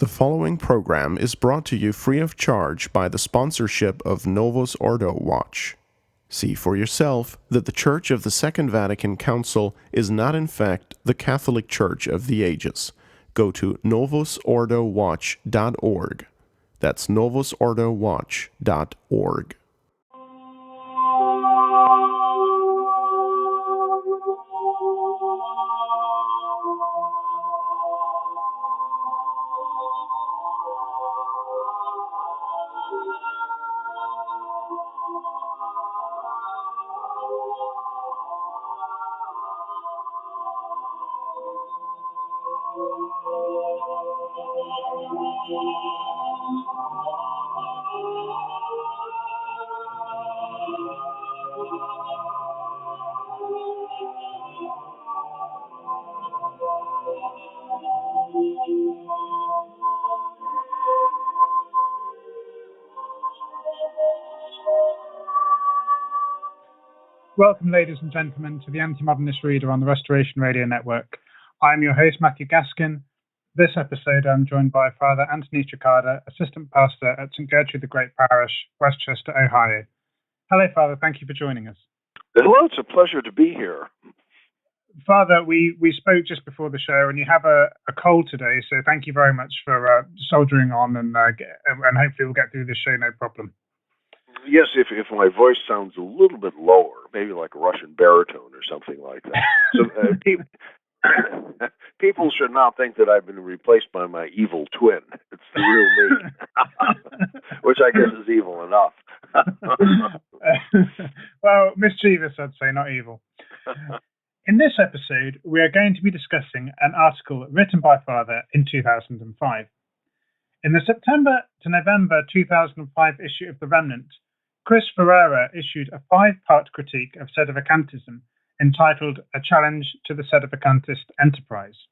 The following program is brought to you free of charge by the sponsorship of Novus Ordo Watch. See for yourself that the Church of the Second Vatican Council is not in fact the Catholic Church of the ages. Go to novusordowatch.org. That's novusordowatch.org. Welcome, ladies and gentlemen, to the Anti-Modernist Reader on the Restoration Radio Network. I'm your host, Matthew Gaskin. This episode, I'm joined by Father Anthony Cekada, Assistant Pastor at St. Gertrude the Great Parish, Westchester, Ohio. Hello, Father. Thank you for joining us. Hello. It's a pleasure to be here. Father, we spoke just before the show, and you have a cold today, so thank you very much for soldiering on, and hopefully we'll get through this show no problem. Yes, if my voice sounds a little bit lower, maybe like a Russian baritone or something like that. So people should not think that I've been replaced by my evil twin. It's the real me, which I guess is evil enough. Well, mischievous, I'd say, not evil. In this episode, we are going to be discussing an article written by Father in 2005. In the September to November 2005 issue of The Remnant, Chris Ferreira issued a 5-part critique of Sedevacantism entitled A Challenge to the Sedevacantist Enterprise.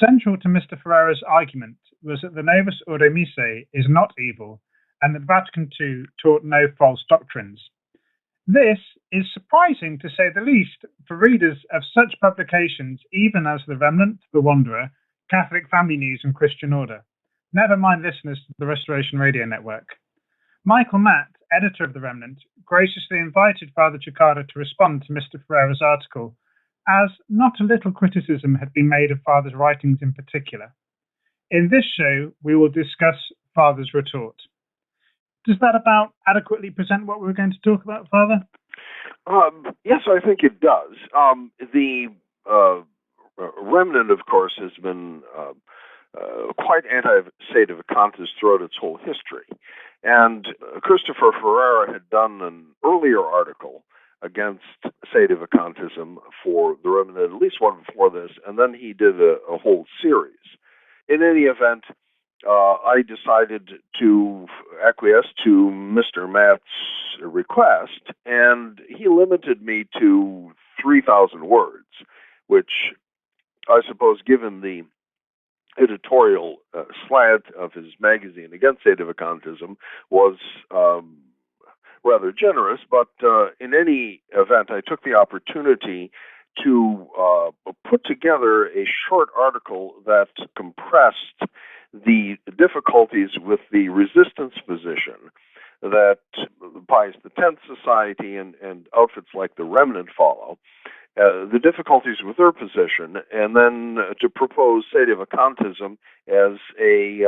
Central to Mr. Ferreira's argument was that the Novus Ordo Missae is not evil and that Vatican II taught no false doctrines. This is surprising, to say the least, for readers of such publications even as The Remnant, The Wanderer, Catholic Family News and Christian Order. Never mind listeners to the Restoration Radio Network. Michael Matt, editor of The Remnant, graciously invited Father Cekada to respond to Mr. Ferreira's article, as not a little criticism had been made of Father's writings in particular. In this show, we will discuss Father's retort. Does that about adequately present what we're going to talk about, Father? Yes, I think it does. The Remnant, of course, has been quite anti-Sedevacantist throughout its whole history. And Christopher Ferreira had done an earlier article against Sedevacantism for the Remnant, at least one before this, and then he did a whole series. In any event, I decided to acquiesce to Mr. Matt's request, and he limited me to 3,000 words, which I suppose, given the editorial slant of his magazine against Sedevacantism, was rather generous. But in any event, I took the opportunity to put together a short article that compressed the difficulties with the resistance position that Pius X Society and outfits like the Remnant follow, the difficulties with their position, and then to propose Sedevacantism as a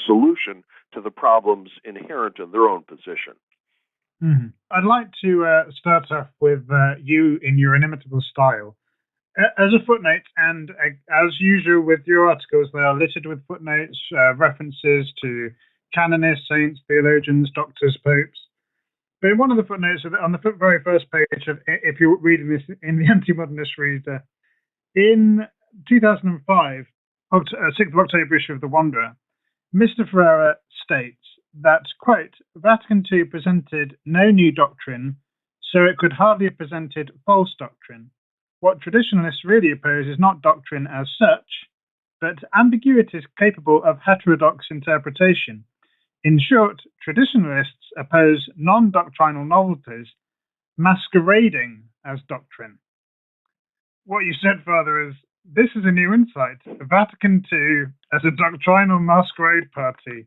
solution to the problems inherent in their own position. Mm-hmm. I'd like to start off with you in your inimitable style. As a footnote, and as usual with your articles, they are littered with footnotes, references to canonists, saints, theologians, doctors, popes. But in one of the footnotes, on the very first page, if you're reading this in the Anti-Modernist Reader, in 2005, 6th of October issue of The Wanderer, Mr. Ferreira states that, quote, Vatican II presented no new doctrine, so it could hardly have presented false doctrine. What traditionalists really oppose is not doctrine as such, but ambiguities capable of heterodox interpretation. In short, traditionalists oppose non-doctrinal novelties masquerading as doctrine. What you said, Father, is This is a new insight. Vatican II as a doctrinal masquerade party.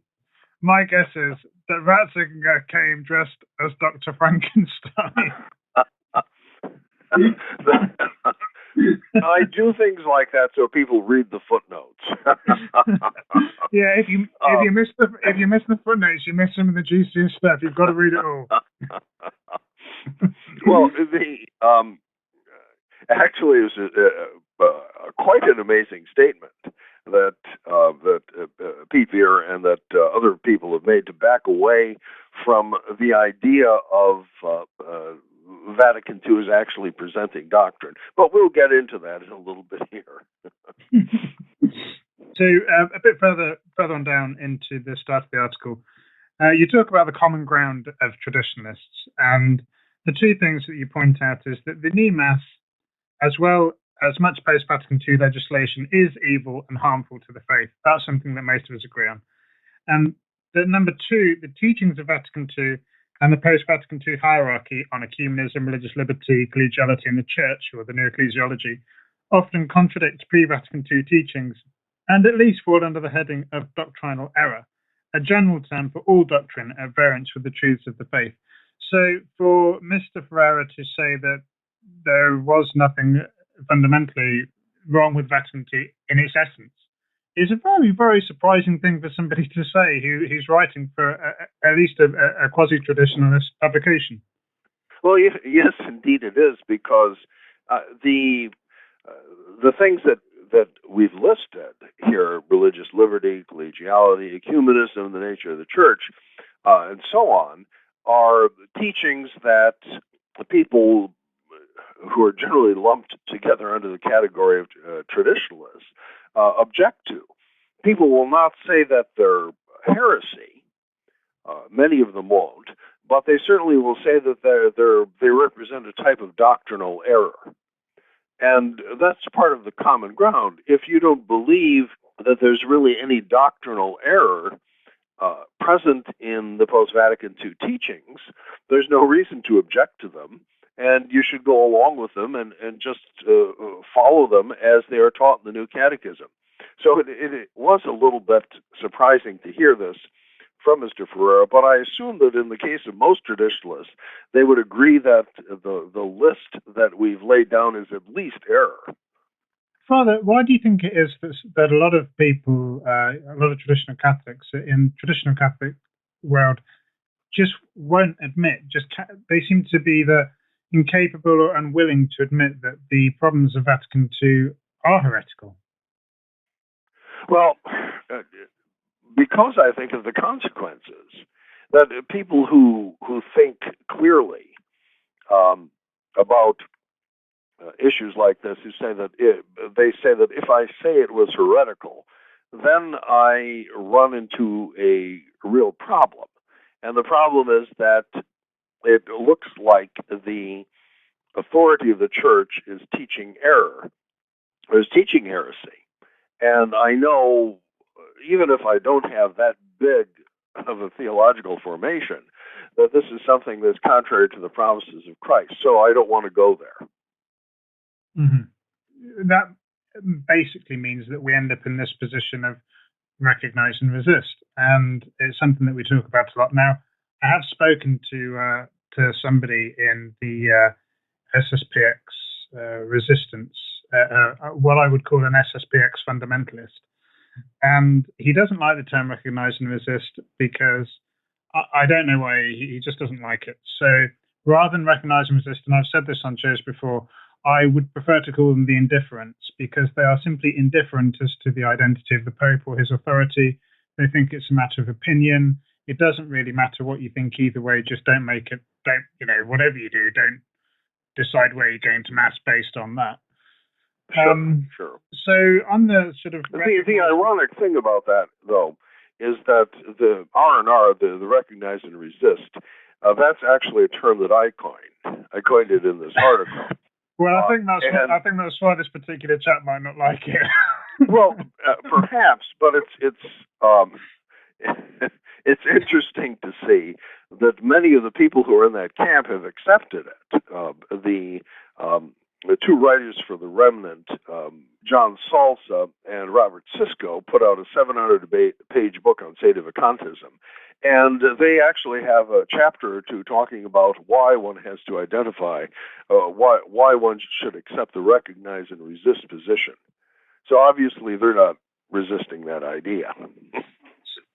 My guess is that Ratzinger came dressed as Dr. Frankenstein. I do things like that so people read the footnotes. Yeah, if you miss the footnotes, you miss some of the juiciest stuff. You've got to read it all. Well, actually, it was quite an amazing statement that Pete Veer and that other people have made to back away from the idea of Vatican II is actually presenting doctrine. But we'll get into that in a little bit here. So a bit further on down into the start of the article, you talk about the common ground of traditionalists, and the two things that you point out is that the new mass, as well as much post-Vatican II legislation, is evil and harmful to the faith. That's something that most of us agree on. And the number two, the teachings of Vatican II and the post-Vatican II hierarchy on ecumenism, religious liberty, collegiality in the church, or the new ecclesiology, often contradict pre-Vatican II teachings and at least fall under the heading of doctrinal error, a general term for all doctrine at variance with the truths of the faith. So for Mr. Ferreira to say that there was nothing fundamentally wrong with Vatican II in its essence is a very, very surprising thing for somebody to say who's writing for at least a quasi-traditionalist publication. Well, yes, indeed it is, because the things that we've listed here, religious liberty, collegiality, ecumenism, the nature of the church, and so on, are teachings that the people who are generally lumped together under the category of traditionalists object to. People will not say that they're heresy. Many of them won't, but they certainly will say that they represent a type of doctrinal error. And that's part of the common ground. If you don't believe that there's really any doctrinal error present in the post-Vatican II teachings, there's no reason to object to them, and you should go along with them and just follow them as they are taught in the New Catechism. So it was a little bit surprising to hear this from Mr. Ferreira, but I assume that in the case of most traditionalists, they would agree that the list that we've laid down is at least error. Father, why do you think it is that a lot of people, a lot of traditional Catholics in traditional Catholic world just won't admit, they seem to be incapable or unwilling to admit that the problems of Vatican II are heretical? Well, because I think of the consequences, that people who think clearly about issues like this, who say that they say that if I say it was heretical, then I run into a real problem, and the problem is that it looks like the authority of the church is teaching error, or is teaching heresy. And I know, even if I don't have that big of a theological formation, that this is something that's contrary to the promises of Christ. So I don't want to go there. Mm-hmm. That basically means that we end up in this position of recognize and resist. And it's something that we talk about a lot now. I have spoken to somebody in the SSPX resistance, what I would call an SSPX fundamentalist. And he doesn't like the term recognize and resist because I don't know why, he just doesn't like it. So rather than recognize and resist, and I've said this on shows before, I would prefer to call them the indifferents, because they are simply indifferent as to the identity of the Pope or his authority. They think it's a matter of opinion. It doesn't really matter what you think either way. Just don't whatever you do, don't decide where you're going to mass based on that. Sure. So on the sort of... The ironic thing about that, though, is that the R&R, the recognize and resist, that's actually a term that I coined. I coined it in this article. Well, I think that's why this particular chap might not like it. Well, perhaps, but it's interesting to see that many of the people who are in that camp have accepted it. the two writers for the Remnant, John Salsa and Robert Sisko, put out a 700-page book on Sedevacantism. And they actually have a chapter or two talking about why one has to identify, why one should accept the recognize and resist position. So obviously they're not resisting that idea.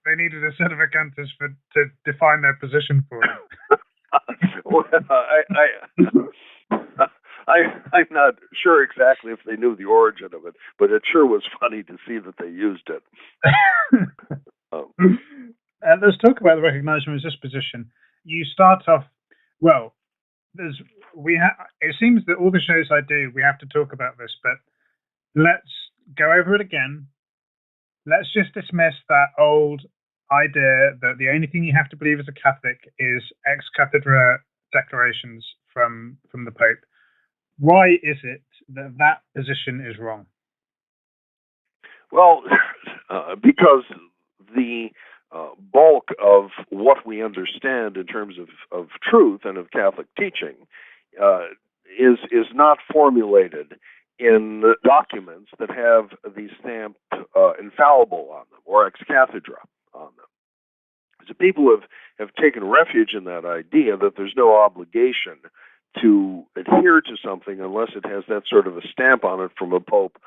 They needed a Sedevacantist to define their position for them. Well, I'm not sure exactly if they knew the origin of it, but it sure was funny to see that they used it. Let's talk about the recognize and resist position. You start off, well, it seems that all the shows I do, we have to talk about this, but let's go over it again. Let's just dismiss that old idea that the only thing you have to believe as a Catholic is ex cathedra declarations from the Pope. Why is it that position is wrong? Well, because the bulk of what we understand in terms of truth and of Catholic teaching is not formulated in documents that have the stamp infallible on them or ex cathedra on them. So people have taken refuge in that idea that there's no obligation to adhere to something unless it has that sort of a stamp on it from a pope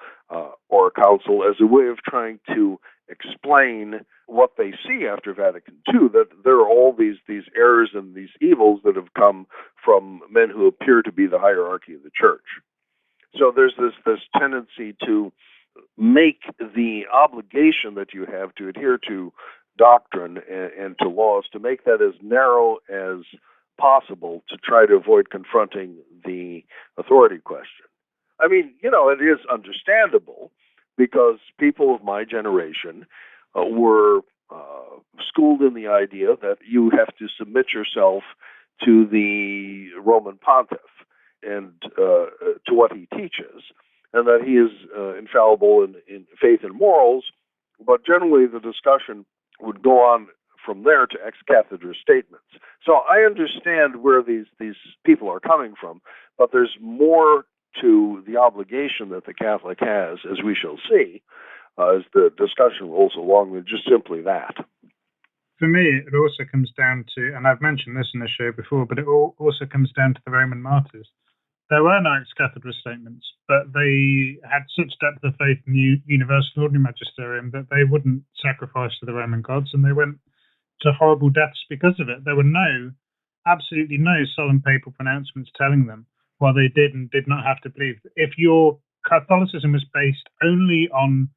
or a council, as a way of trying to explain what they see after Vatican II, that there are all these errors and these evils that have come from men who appear to be the hierarchy of the church. So there's this tendency to make the obligation that you have to adhere to doctrine and to laws, to make that as narrow as possible to try to avoid confronting the authority question. I mean, it is understandable because people of my generation were schooled in the idea that you have to submit yourself to the Roman pontiff and to what he teaches, and that he is infallible in faith and morals. But generally the discussion would go on from there to ex cathedra statements. So I understand where these people are coming from, but there's more to the obligation that the Catholic has, as we shall see, as the discussion rolls along, than just simply that. For me, it also comes down to, and I've mentioned this in the show before, but it also comes down to the Roman martyrs. There were no ex cathedra statements, but they had such depth of faith in the universal ordinary magisterium that they wouldn't sacrifice to the Roman gods, and they went to horrible deaths because of it. There were absolutely no solemn papal pronouncements telling them what they did and did not have to believe. If your Catholicism was based only on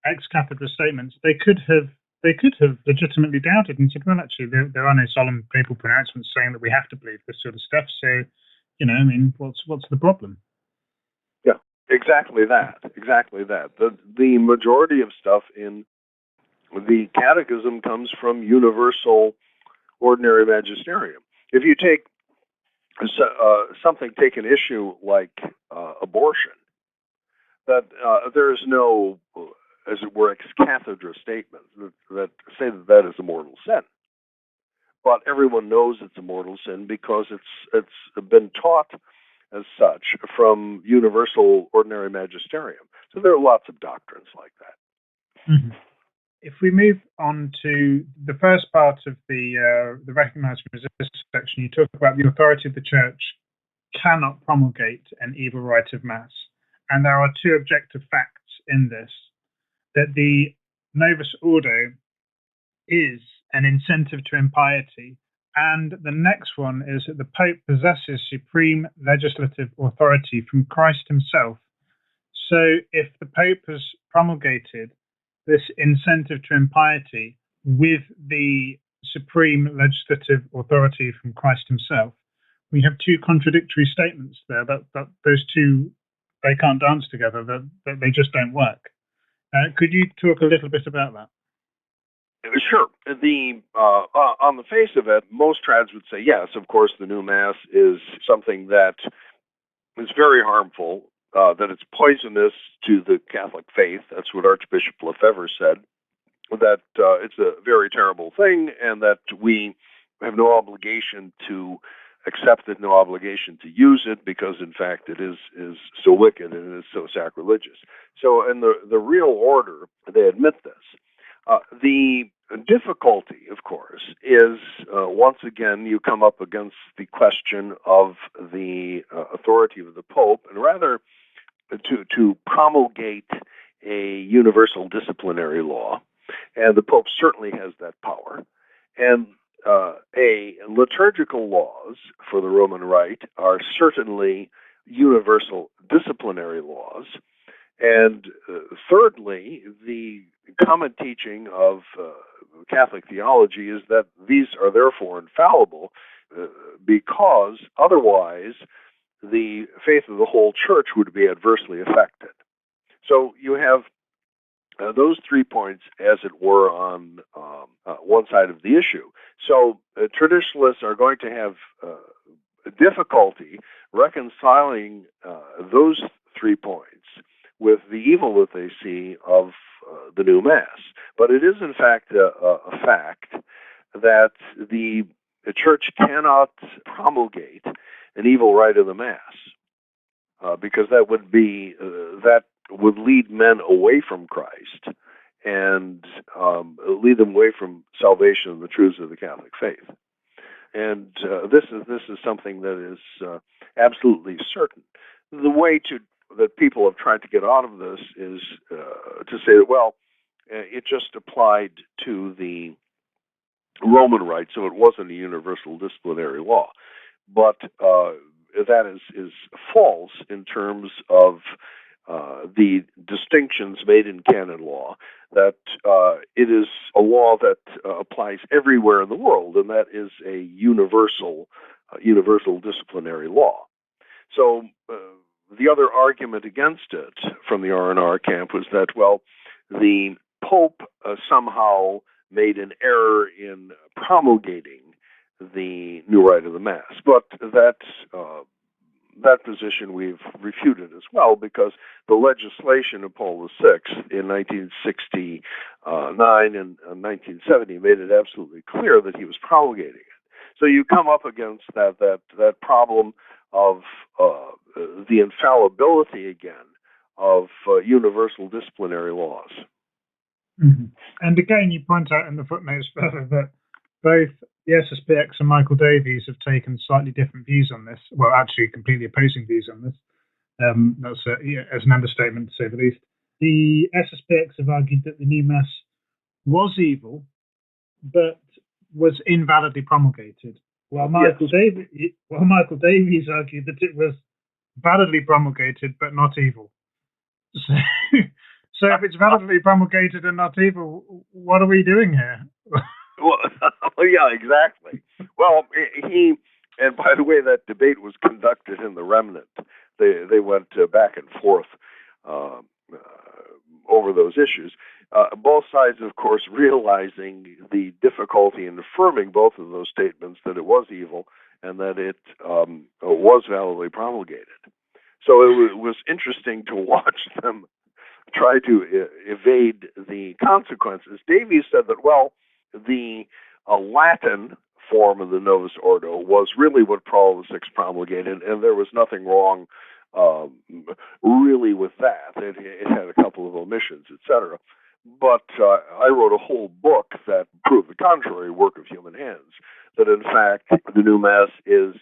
ex cathedra statements, they could have legitimately doubted and said, well, actually, there are no solemn papal pronouncements saying that we have to believe this sort of stuff. So, what's the problem? Yeah, exactly that. The majority of stuff in the Catechism comes from universal ordinary magisterium. If you take take an issue like abortion, that there is no, as it were, ex cathedra statements that say that is a mortal sin. But everyone knows it's a mortal sin because it's been taught as such from universal ordinary magisterium. So there are lots of doctrines like that. Mm-hmm. If we move on to the first part of the recognize and resist section, you talk about the authority of the church cannot promulgate an evil rite of mass. And there are two objective facts in this, that the Novus Ordo is an incentive to impiety, and the next one is that the Pope possesses supreme legislative authority from Christ himself. So if the Pope has promulgated this incentive to impiety with the supreme legislative authority from Christ himself, we have two contradictory statements there, that those two, they can't dance together, that they just don't work. Could you talk a little bit about that? Sure. On the face of it, most trads would say, yes, of course, the new Mass is something that is very harmful, that it's poisonous to the Catholic faith. That's what Archbishop Lefebvre said, that it's a very terrible thing, and that we have no obligation to accepted no obligation to use it because, in fact, it is so wicked and it is so sacrilegious. So in the real order, they admit this. The difficulty, of course, is once again you come up against the question of the authority of the Pope, and rather to promulgate a universal disciplinary law, and the Pope certainly has that power, and liturgical laws for the Roman Rite are certainly universal disciplinary laws, and thirdly, the common teaching of Catholic theology is that these are therefore infallible because otherwise the faith of the whole church would be adversely affected. So you have those 3 points, as it were, on one side of the issue. So traditionalists are going to have difficulty reconciling those 3 points with the evil that they see of the new Mass. But it is, in fact, a fact that the Church cannot promulgate an evil rite of the Mass because that would lead men away from Christ and lead them away from salvation and the truths of the Catholic faith. And this is something that is absolutely certain. The way that people have tried to get out of this is to say that, well, it just applied to the Roman Rite, so it wasn't a universal disciplinary law. But that is false in terms of the distinctions made in canon law, that it is a law that applies everywhere in the world, and that is a universal disciplinary law. So the other argument against it from the R&R camp was that, well, the Pope somehow made an error in promulgating the new rite of the Mass. But that position we've refuted as well, because the legislation of Paul VI in 1969 and 1970 made it absolutely clear that he was promulgating it. So you come up against that problem of the infallibility again of universal disciplinary laws. Mm-hmm. And again, you point out in the footnotes further that both the SSPX and Michael Davies have taken slightly different views on this. Well, actually, completely opposing views on this. That's as an understatement, to say the least. The SSPX have argued that the new Mass was evil, but was invalidly promulgated, while Michael Davies argued that it was validly promulgated but not evil. So if it's validly promulgated and not evil, what are we doing here? Well, yeah, exactly. Well, and by the way, that debate was conducted in the Remnant. They went back and forth over those issues. Both sides, of course, realizing the difficulty in affirming both of those statements, that it was evil and that it was validly promulgated. So it was interesting to watch them try to evade the consequences. Davies said that, well, the Latin form of the Novus Ordo was really what Paul VI promulgated, and there was nothing wrong really with that. It had a couple of omissions, etc. But I wrote a whole book that proved the contrary, work of human hands, that in fact the new Mass is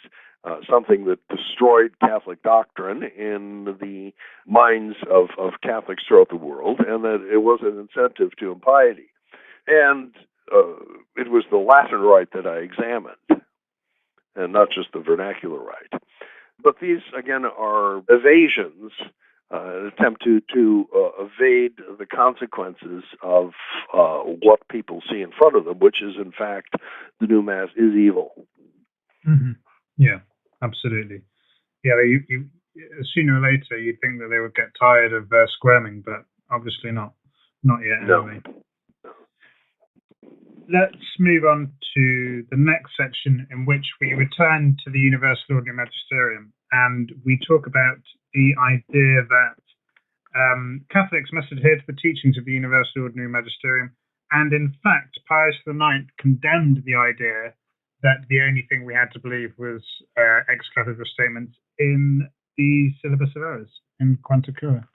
something that destroyed Catholic doctrine in the minds of Catholics throughout the world, and that it was an incentive to impiety. And it was the Latin Rite that I examined, and not just the vernacular Rite. But these, again, are evasions, an attempt to evade the consequences of what people see in front of them, which is, in fact, the new Mass is evil. Mm-hmm. Yeah, absolutely. Yeah, sooner or later you'd think that they would get tired of squirming, but obviously not yet. No. Anyway. Let's move on to the next section, in which we return to the Universal Ordinary Magisterium, and we talk about the idea that Catholics must adhere to the teachings of the Universal Ordinary Magisterium, and in fact Pius IX condemned the idea that the only thing we had to believe was ex cathedra statements in the Syllabus of Errors in Quanta Cura.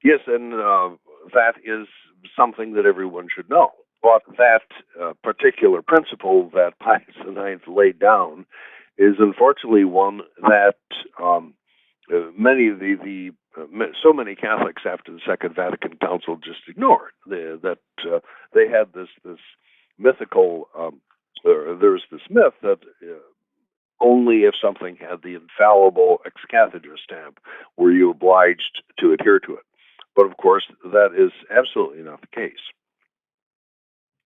Yes, and that is something that everyone should know. But that particular principle that Pius IX laid down is unfortunately one that many of so many Catholics after the Second Vatican Council just ignored. They had this mythical, there's this myth that only if something had the infallible ex cathedra stamp were you obliged to adhere to it. But of course, that is absolutely not the case.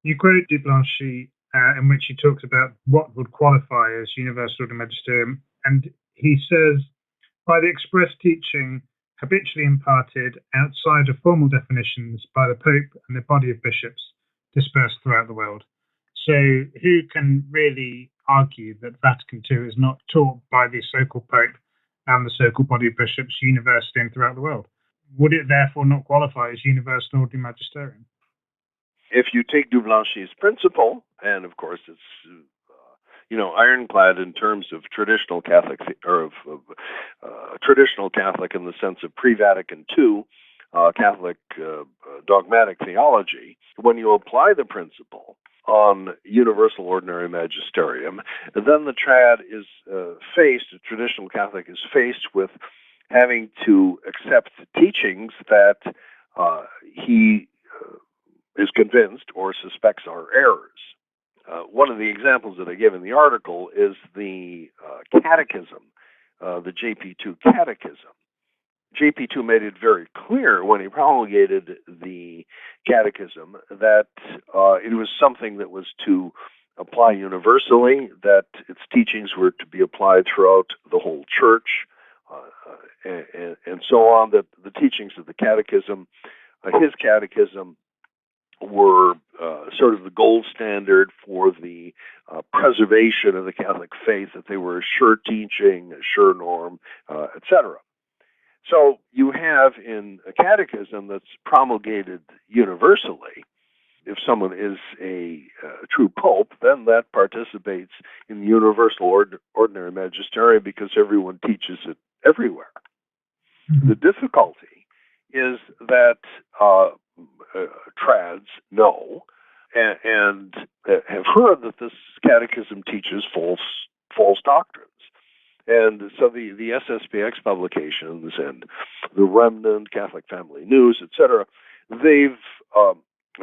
You quote de Blanchy, in which he talks about what would qualify as universal order magisterium, and he says, by the express teaching habitually imparted outside of formal definitions by the Pope and the body of bishops dispersed throughout the world. So who can really argue that Vatican II is not taught by the so-called Pope and the so-called body of bishops universally and throughout the world? Would it therefore not qualify as universal order magisterium? If you take de Blanchy's principle, and of course it's ironclad in terms of traditional Catholic or of traditional Catholic in the sense of pre-Vatican II Catholic dogmatic theology, when you apply the principle on universal ordinary magisterium, then the trad is traditional Catholic is faced with having to accept teachings that he is convinced or suspects are errors. One of the examples that I give in the article is the catechism, the JP2 catechism. JP2 made it very clear when he promulgated the catechism that it was something that was to apply universally, that its teachings were to be applied throughout the whole church, and so on, that the teachings of the catechism, his catechism, were sort of the gold standard for the preservation of the Catholic faith, that they were a sure teaching, a sure norm, etc. So you have in a catechism that's promulgated universally, if someone is a true pope, then that participates in the universal ordinary magisterium because everyone teaches it everywhere. Mm-hmm. The difficulty is that trads know and have heard that this catechism teaches false doctrines. And so the SSPX publications and the Remnant, Catholic Family News, etc., they've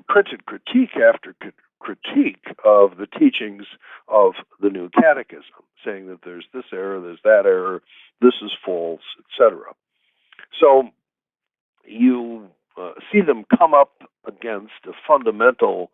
printed critique after critique of the teachings of the new catechism, saying that there's this error, there's that error, this is false, etc. So you see them come up against a fundamental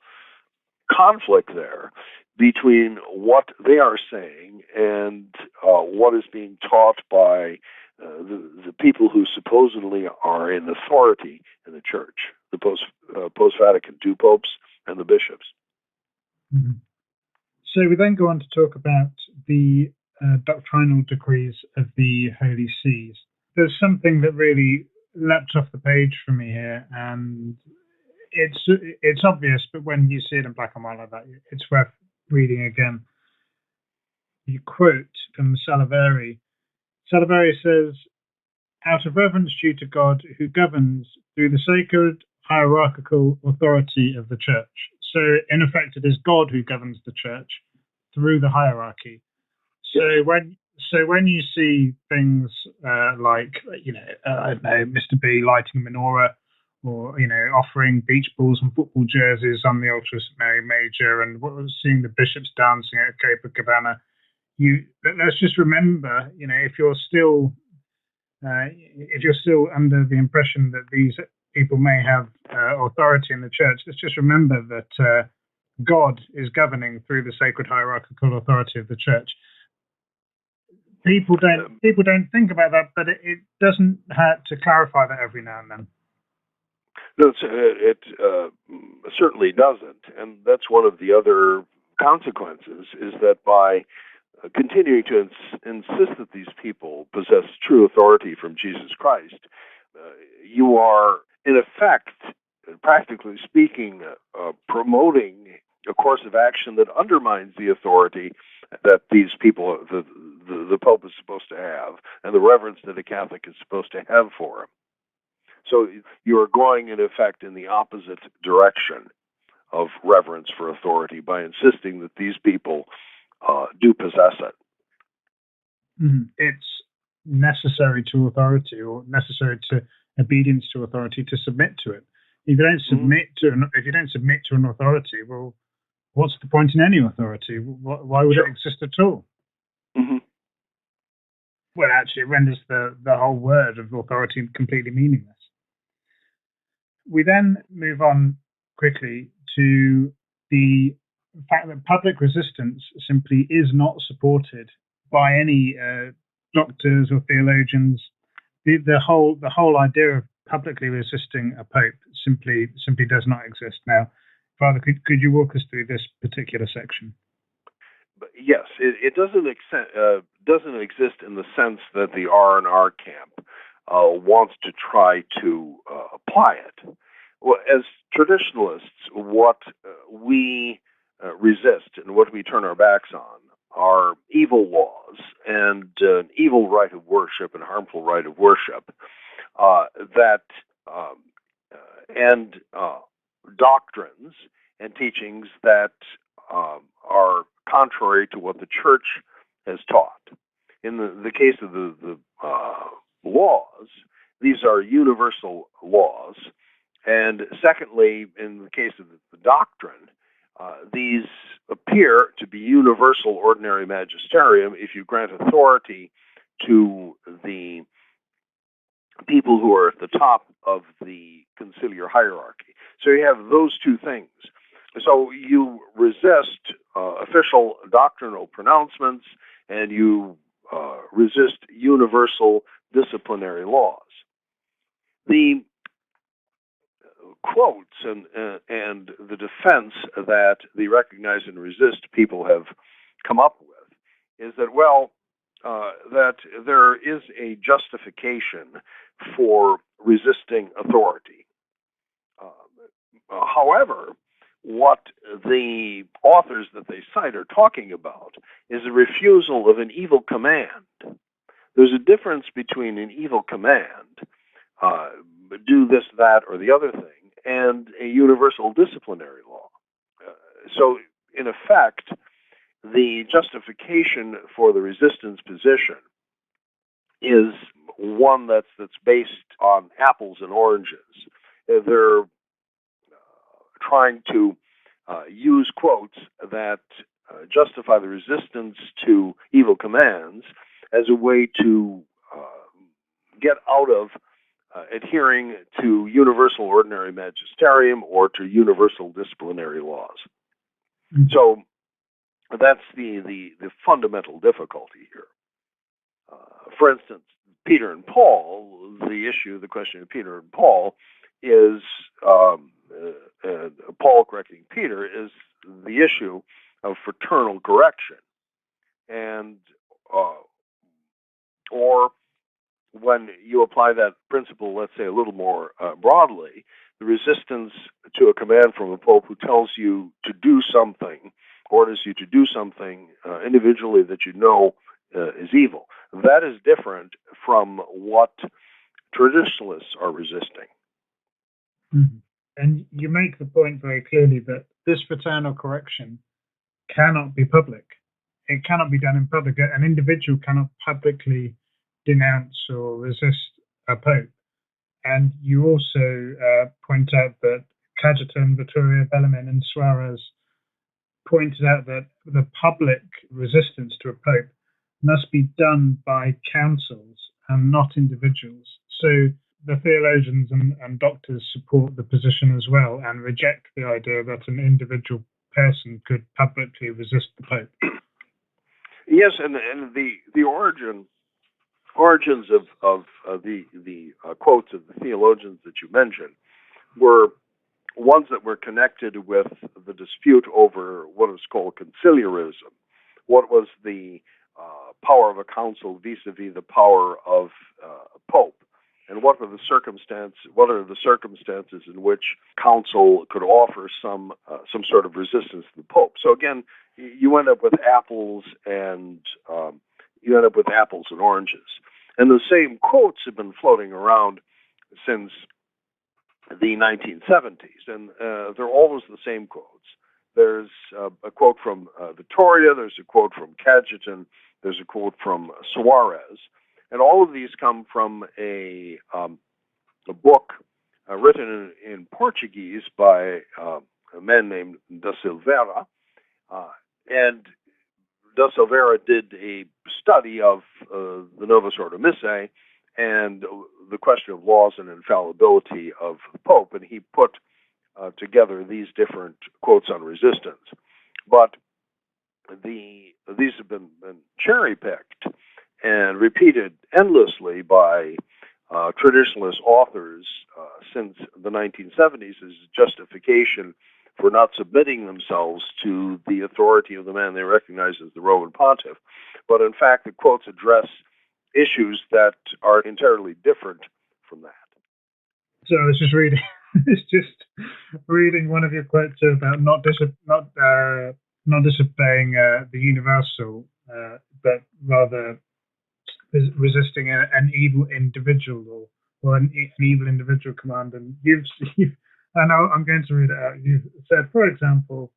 conflict there between what they are saying and what is being taught by the people who supposedly are in authority in the church, the post-Vatican II popes and the bishops. Mm-hmm. So we then go on to talk about the doctrinal decrees of the Holy Sees. There's something that really leapt off the page for me here, and it's obvious, but when you see it in black and white like that, it's worth reading again. You quote from Salaveri. Salaveri says, out of reverence due to God who governs through the sacred hierarchical authority of the church. So in effect, it is God who governs the church through the hierarchy. So when you see things like, I don't know, Mr. B lighting a menorah, or, offering beach balls and football jerseys on the altar of St. Mary Major, and seeing the bishops dancing at Copacabana, let's just remember, if you're still under the impression that these people may have authority in the church, let's just remember that God is governing through the sacred hierarchical authority of the church. People don't think about that, but it doesn't hurt to clarify that every now and then. No, it certainly doesn't, and that's one of the other consequences, is that by continuing to insist that these people possess true authority from Jesus Christ, you are, in effect, practically speaking, promoting a course of action that undermines the authority that these people, the Pope is supposed to have, and the reverence that a Catholic is supposed to have for him. So you are going, in effect, in the opposite direction of reverence for authority by insisting that these people do possess it. Mm-hmm. It's necessary to authority, or necessary to obedience to authority, to submit to it. If you don't submit to an authority, well, what's the point in any authority? Why would it exist at all? Mm-hmm. Well, actually, it renders the whole word of authority completely meaningless. We then move on quickly to the fact that public resistance simply is not supported by any doctors or theologians. The whole idea of publicly resisting a pope simply does not exist. Now, Father, could you walk us through this particular section? Yes, it doesn't exist in the sense that the R&R camp wants to try to apply it. Well, as traditionalists, what we resist and what we turn our backs on are evil laws and evil right of worship and harmful right of worship and doctrines and teachings that are contrary to what the Church has taught. In the case of the laws, these are universal laws. And secondly, in the case of the doctrine, these appear to be universal ordinary magisterium if you grant authority to the people who are at the top of the conciliar hierarchy. So you have those two things. So you resist official doctrinal pronouncements, and you resist universal disciplinary laws. The quotes and the defense that the recognize and resist people have come up with is that, well, that there is a justification for resisting authority. However, what the authors that they cite are talking about is a refusal of an evil command. There's a difference between an evil command, do this, that, or the other thing, and a universal disciplinary law. So, in effect, the justification for the resistance position is one that's based on apples and oranges. They're trying to use quotes that justify the resistance to evil commands as a way to get out of adhering to universal ordinary magisterium or to universal disciplinary laws. Mm-hmm. So that's the fundamental difficulty here. For instance, Peter and Paul, the question of Peter and Paul is, Paul correcting Peter, is the issue of fraternal correction. And, or when you apply that principle, let's say a little more broadly, the resistance to a command from a pope who tells you to do something, orders you to do something individually that you know is evil. That is different from what traditionalists are resisting. Mm-hmm. And you make the point very clearly that this fraternal correction cannot be public. It cannot be done in public. An individual cannot publicly denounce or resist a pope. And you also point out that Cajetan, Vittorio Bellarmine, and Suarez pointed out that the public resistance to a pope must be done by councils and not individuals. So the theologians and doctors support the position as well and reject the idea that an individual person could publicly resist the pope. Yes, and the origins of the quotes of the theologians that you mentioned were ones that were connected with the dispute over what is called conciliarism. What was the power of a council vis-a-vis the power of a pope? and what are the circumstances in which council could offer some sort of resistance to the Pope. So again, you end up with apples and oranges. And the same quotes have been floating around since the 1970s, and they're always the same quotes. There's a quote from Vittoria, there's a quote from Cajetan, there's a quote from Suarez, and all of these come from a book written in Portuguese by a man named Da Silveira, and Da Silveira did a study of the Novus Ordo Missae and the question of laws and infallibility of the Pope, and he put together these different quotes on resistance. But these have been cherry-picked and repeated endlessly by traditionalist authors since the 1970s as justification for not submitting themselves to the authority of the man they recognize as the Roman Pontiff. But in fact, the quotes address issues that are entirely different from that. So I was just reading, reading one of your quotes about not disobeying the universal, but rather resisting an evil individual or an evil individual command. And I'm going to read it out. You've said, for example,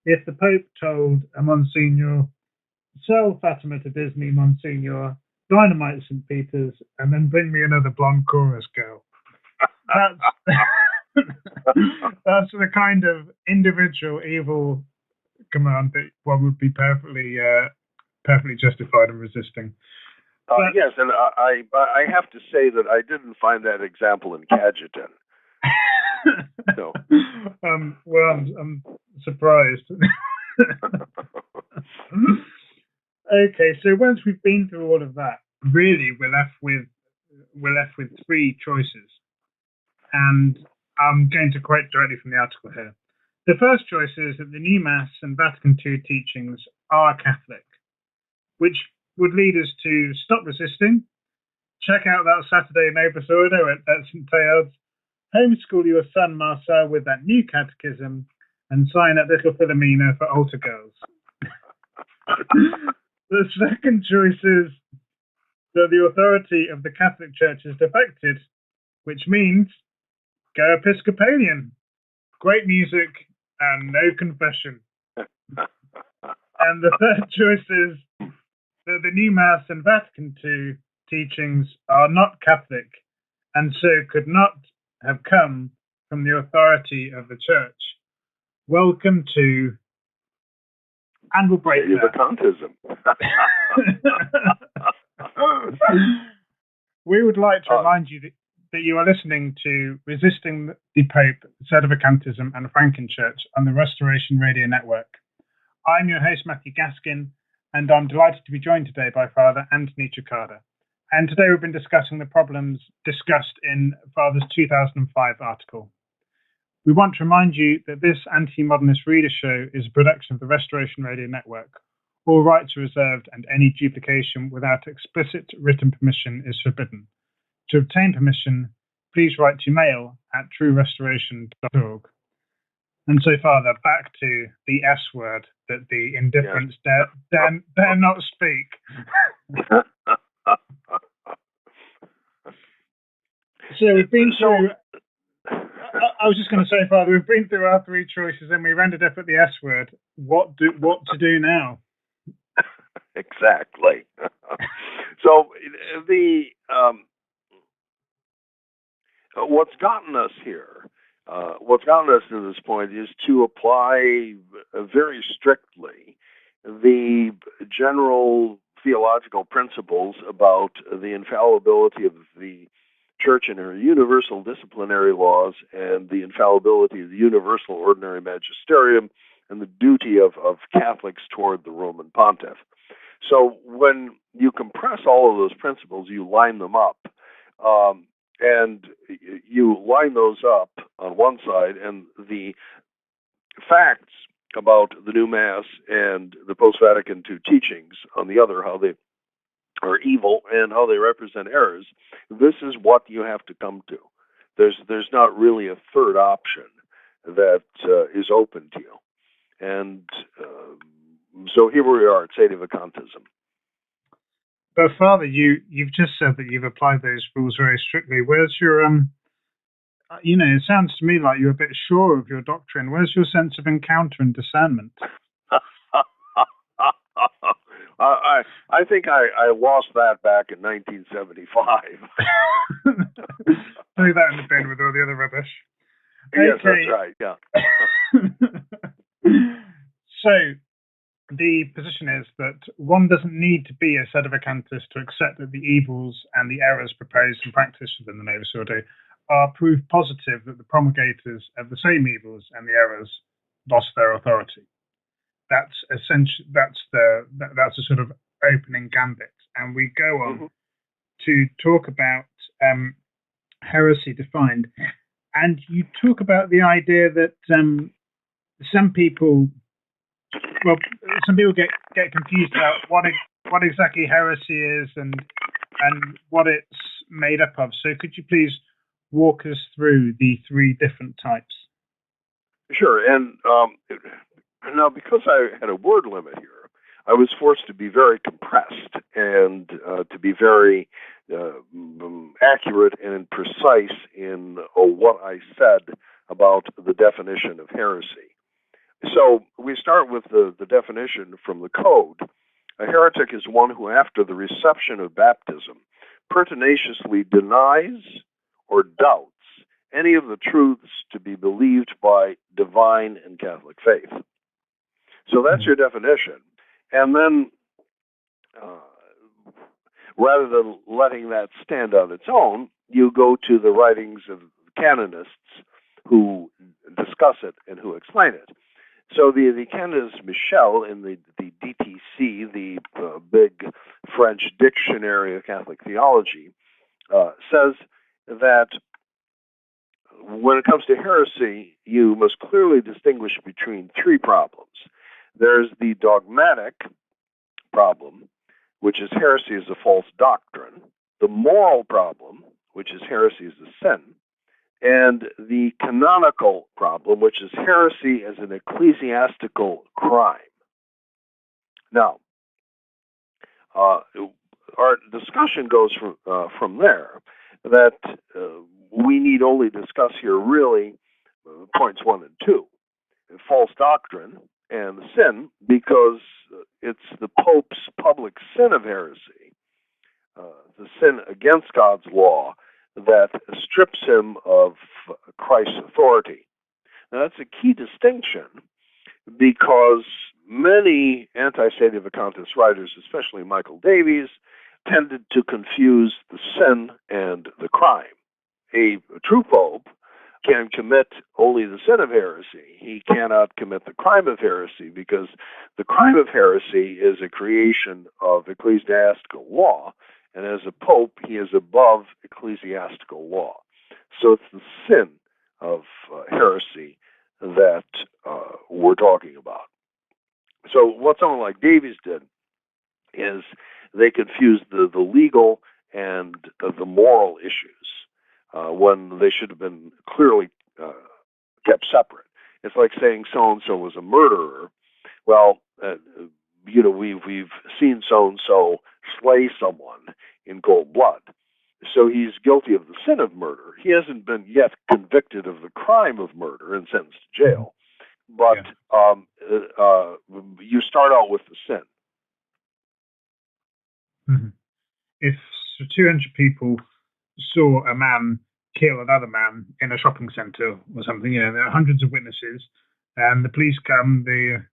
if the Pope told a Monsignor, sell Fatima to Disney, Monsignor, dynamite St. Peter's, and then bring me another blonde chorus girl. That's the kind of individual evil command that one would be perfectly justified in resisting. Yes, and I have to say that I didn't find that example in Cajetan. No. Well, I'm surprised. Okay, so once we've been through all of that, really we're left with three choices, and I'm going to quote directly from the article here. The first choice is that the new Mass and Vatican II teachings are Catholic, which would lead us to stop resisting, check out that Saturday Novus Ordo at St. Teilhard's, homeschool your son Marcel with that new catechism, and sign up little Philomena for altar girls. The second choice is that the authority of the Catholic Church is defected, which means go Episcopalian. Great music and no confession. And the third choice is that the new Mass and Vatican II teachings are not Catholic and so could not have come from the authority of the Church. Welcome to... And we'll break Sedevacantism. We would like to remind you that you are listening to Resisting the Pope, Sedevacantism and Frankenchurch on the Restoration Radio Network. I'm your host, Matthew Gaskin, and I'm delighted to be joined today by Father Anthony Cekada. And today we've been discussing the problems discussed in Father's 2005 article. We want to remind you that this anti-modernist reader show is a production of the Restoration Radio Network. All rights are reserved and any duplication without explicit written permission is forbidden. To obtain permission, please write to mail at truerestoration.org. And so, Father, back to the S word that the indifferents dare not speak. So we've been through... I was just going to say, Father, we've been through our three choices and we've ended up at the S word. What to do now? Exactly. So the what's gotten us here, what's gotten us to this point, is to apply very strictly the general theological principles about the infallibility of the Church and her universal disciplinary laws and the infallibility of the universal ordinary magisterium and the duty of Catholics toward the Roman Pontiff. So when you compress all of those principles, you line them up, and you line those up on one side, and the facts about the new Mass and the post-Vatican II teachings on the other, how they or evil and how they represent errors, this is what you have to come to. There's not really a third option that is open to you. And so here we are at Sedevacantism. But Father, you've just said that you've applied those rules very strictly. Where's your it sounds to me like you're a bit sure of your doctrine. Where's your sense of encounter and discernment? I think I lost that back in 1975. Throw that in the bin with all the other rubbish. Yes, that's right. Yeah. So the position is that one doesn't need to be a Sedevacantist to accept that the evils and the errors proposed and practiced within the Novus Ordo are proof positive that the promulgators of the same evils and the errors lost their authority. That's essential. That's a sort of opening gambit, and we go on to talk about heresy defined, and you talk about the idea that some people get confused about what exactly heresy is and what it's made up of. So could you please walk us through the three different types? Sure. And now, because I had a word limit here, I was forced to be very compressed and to be very accurate and precise in what I said about the definition of heresy. So we start with the definition from the Code. A heretic is one who, after the reception of baptism, pertinaciously denies or doubts any of the truths to be believed by divine and Catholic faith. So that's your definition. And then, rather than letting that stand on its own, you go to the writings of canonists who discuss it and who explain it. So the canonist Michel in the DTC, the big French dictionary of Catholic theology, says that when it comes to heresy, you must clearly distinguish between three problems. There's the dogmatic problem, which is heresy is a false doctrine, the moral problem, which is heresy is a sin, and the canonical problem, which is heresy as an ecclesiastical crime. Now, our discussion goes from there that we need only discuss here really points 1 and 2, false doctrine and the sin, because it's the Pope's public sin of heresy, the sin against God's law, that strips him of Christ's authority. Now, that's a key distinction because many anti-Sedevacantist writers, especially Michael Davies, tended to confuse the sin and the crime. A true pope can commit only the sin of heresy. He cannot commit the crime of heresy because the crime of heresy is a creation of ecclesiastical law, and as a pope, he is above ecclesiastical law. So it's the sin of heresy that we're talking about. So what someone like Davies did is they confused the legal and the moral issues when they should have been clearly kept separate. It's like saying so-and-so was a murderer. Well, we've seen so-and-so slay someone in cold blood. So he's guilty of the sin of murder. He hasn't been yet convicted of the crime of murder and sentenced to jail. But you start out with the sin. Mm-hmm. If 200 people saw a man kill another man in a shopping centre or something, there are hundreds of witnesses, and the police come, the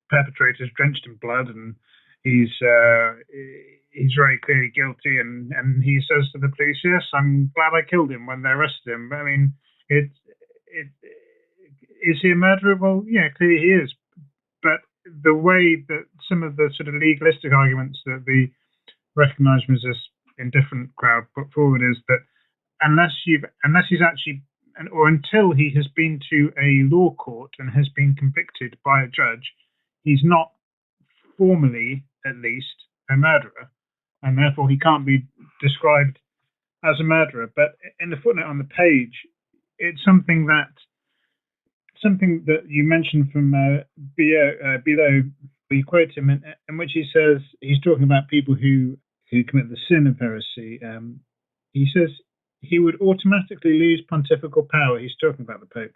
perpetrator's drenched in blood, and he's very clearly guilty, and he says to the police, "Yes, I'm glad I killed him," when they arrested him. I mean, is he a murderer? Well, yeah, clearly he is. But the way that some of the sort of legalistic arguments that the recognised resist indifferent crowd put forward is that unless he's actually, or until he has been to a law court and has been convicted by a judge, he's not formally, at least, a murderer. and therefore he can't be described as a murderer. But in the footnote on the page, it's something that you mentioned from below. You quote him in which he says he's talking about people who commit the sin of heresy. He says he would automatically lose pontifical power. He's talking about the Pope,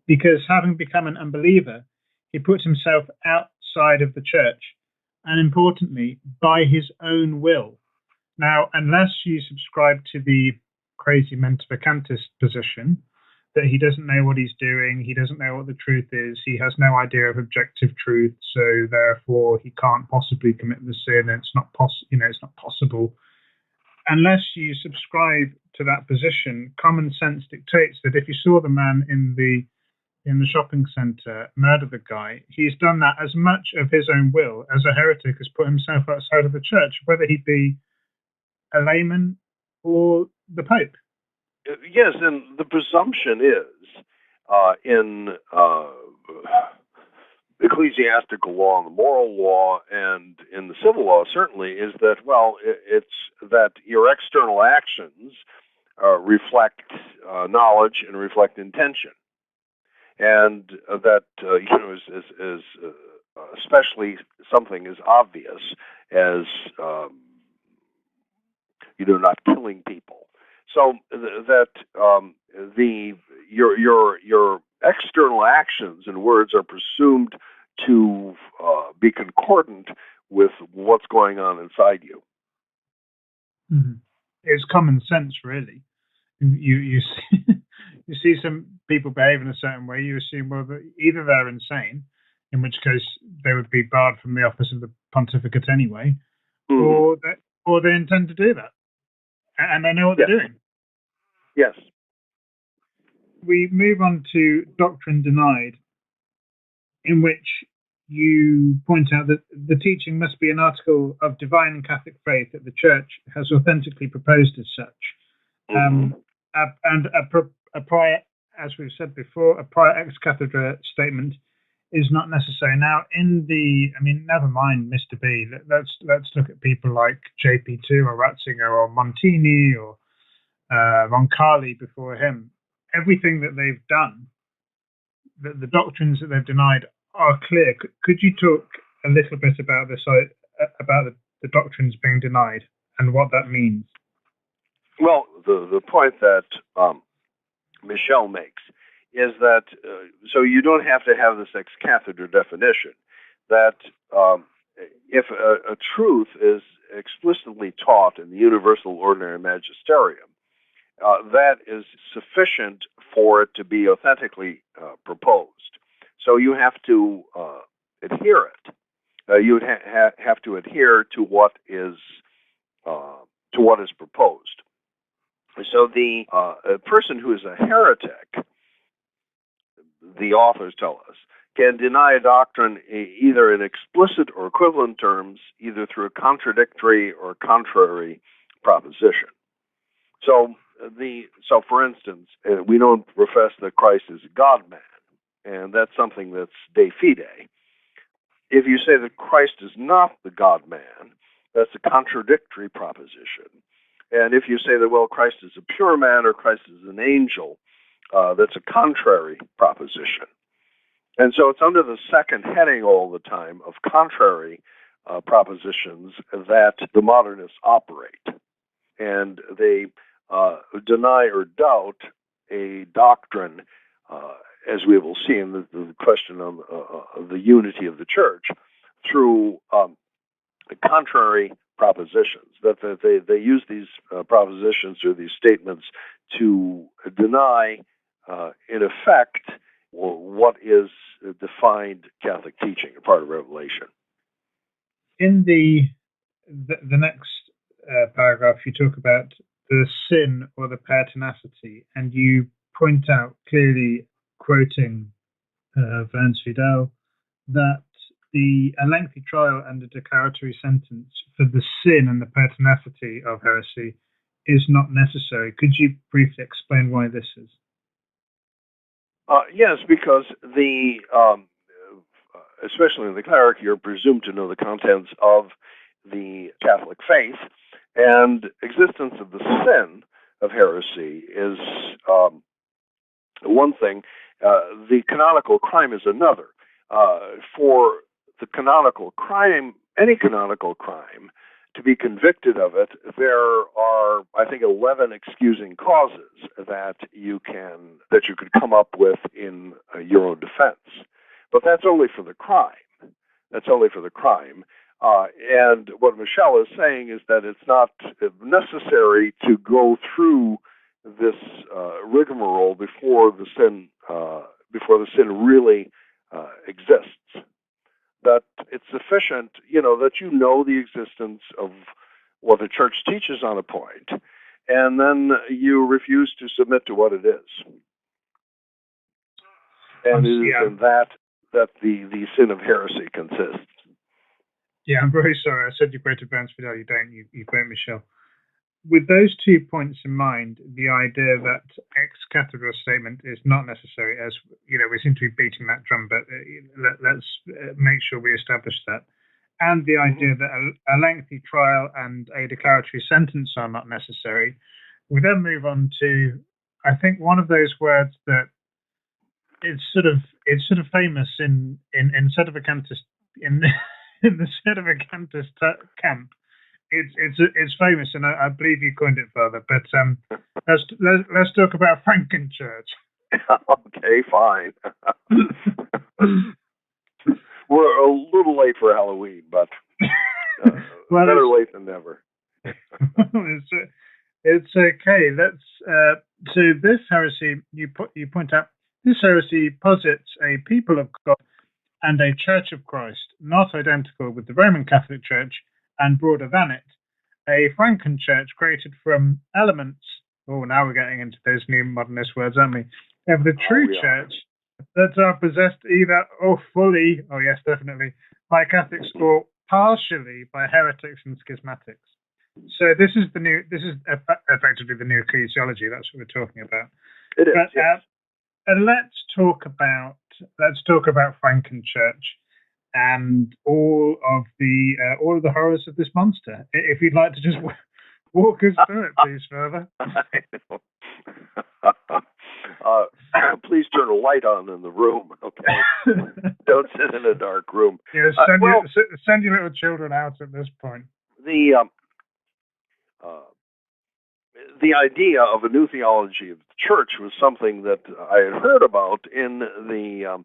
because having become an unbeliever, he puts himself outside of the church, and importantly, by his own will. Now, unless you subscribe to the crazy mentivacantist position, that he doesn't know what he's doing, he doesn't know what the truth is, he has no idea of objective truth, so therefore he can't possibly commit the sin, and it's not possible. Unless you subscribe to that position, common sense dictates that if you saw the man in the shopping centre murder the guy, he's done that as much of his own will as a heretic has put himself outside of the church, whether he be a layman or the Pope. Yes, and the presumption is in ecclesiastical law and the moral law and in the civil law certainly is that, well, it's that your external actions reflect knowledge and reflect intention. And that, is especially something as obvious as, not killing people. So that your external actions and words are presumed to be concordant with what's going on inside you. Mm-hmm. It's common sense, really. You see, you see some people behave in a certain way, you assume, well, either they're insane, in which case they would be barred from the office of the pontificate anyway, or they intend to do that, and they know what they're doing. Yes. We move on to Doctrine Denied, in which you point out that the teaching must be an article of divine and Catholic faith that the Church has authentically proposed as such. And a prior, as we've said before, a prior ex cathedra statement is not necessary. Now, never mind Mr. B. Let's look at people like JP2 or Ratzinger or Montini or Roncalli before him. Everything that they've done, the doctrines that they've denied are clear. Could you talk a little bit about this, about the doctrines being denied and what that means? Well, the point that Michelle makes is that so you don't have to have this ex cathedra definition, that if a truth is explicitly taught in the universal ordinary magisterium, that is sufficient for it to be authentically proposed. So you have to adhere it. You would have to adhere to what is proposed. So the a person who is a heretic, the authors tell us, can deny a doctrine either in explicit or equivalent terms, either through a contradictory or contrary proposition. So for instance, we don't profess that Christ is a God-man, and that's something that's de fide. If you say that Christ is not the God-man, that's a contradictory proposition. And if you say that, well, Christ is a pure man or Christ is an angel, that's a contrary proposition. And so it's under the second heading all the time of contrary propositions that the modernists operate. And they deny or doubt a doctrine, as we will see in the question of the unity of the church, through contrary propositions. That they use these propositions or these statements to deny, in effect, what is defined Catholic teaching, a part of Revelation. In the next paragraph, you talk about the sin or the pertinacity, and you point out clearly, quoting Vance Vidal, that a lengthy trial and a declaratory sentence for the sin and the pertinacity of heresy is not necessary. Could you briefly explain why this is? Yes, because especially in the cleric, you're presumed to know the contents of the Catholic faith, and existence of the sin of heresy is one thing. The canonical crime is another. For the canonical crime, any canonical crime, to be convicted of it, there are, I think, 11 excusing causes that you could come up with in your own defense. But that's only for the crime. That's only for the crime. And what Michelle is saying is that it's not necessary to go through this rigmarole before the sin really exists. That it's sufficient, that you know the existence of what the church teaches on a point, and then you refuse to submit to what it is. And it is in that the sin of heresy consists. Yeah, I'm very sorry. I said you quoted Burns Fidel. You don't. You quote Michelle. With those 2 points in mind, the idea that ex cathedra statement is not necessary, as we seem to be beating that drum, but let's make sure we establish that. And the idea that a lengthy trial and a declaratory sentence are not necessary. We then move on to, I think, one of those words that it's sort of famous in Sedevacantist in the Sedevacantist camp. It's famous, and I believe you coined it, Father. But let's talk about Frankenchurch. Okay, fine. We're a little late for Halloween, but better late than never. It's okay. So this heresy, you point out, this heresy posits a people of God and a Church of Christ, not identical with the Roman Catholic Church, and broader than it, a Frankenchurch created from elements. Oh, now we're getting into those new modernist words, aren't we? Of the true church that are possessed either fully, yes, definitely, by Catholics or partially by heretics and schismatics. So this is effectively the new ecclesiology. That's what we're talking about. It is. Yes. And let's talk about Frankenchurch and all of the horrors of this monster. If you'd like to just walk us through it, please, further. Please turn a light on in the room, okay? Don't sit in a dark room. Yeah, send your little children out at this point. The idea of a new theology of the church was something that I had heard about in the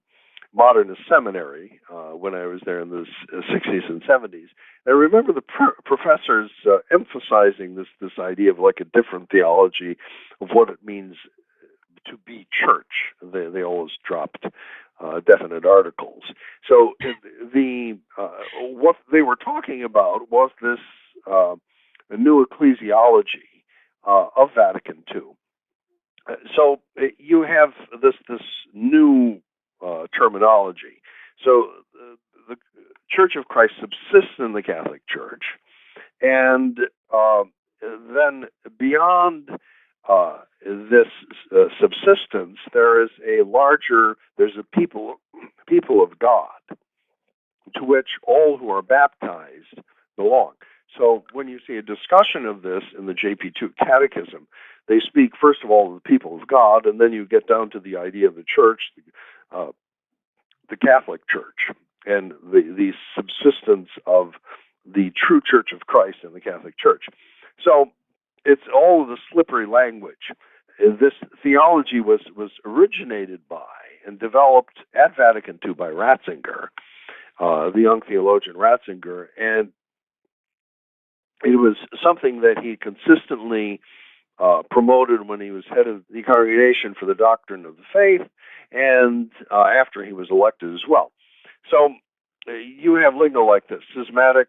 Modernist seminary when I was there in the 60s and 70s. I remember the professors emphasizing this idea of like a different theology of what it means to be church. They always dropped definite articles. So what they were talking about was this a new ecclesiology of Vatican II. So you have this new terminology. So the Church of Christ subsists in the Catholic Church, and then beyond this subsistence, there's a people of God to which all who are baptized belong. So when you see a discussion of this in the JP2 Catechism, they speak first of all of the people of God, and then you get down to the idea of the church, the Catholic Church, and the subsistence of the true Church of Christ in the Catholic Church. So it's all of the slippery language. This theology was originated by and developed at Vatican II by Ratzinger, the young theologian Ratzinger, and it was something that he consistently promoted when he was head of the Congregation for the Doctrine of the Faith, and after he was elected as well. So you have lingo like this. Schismatic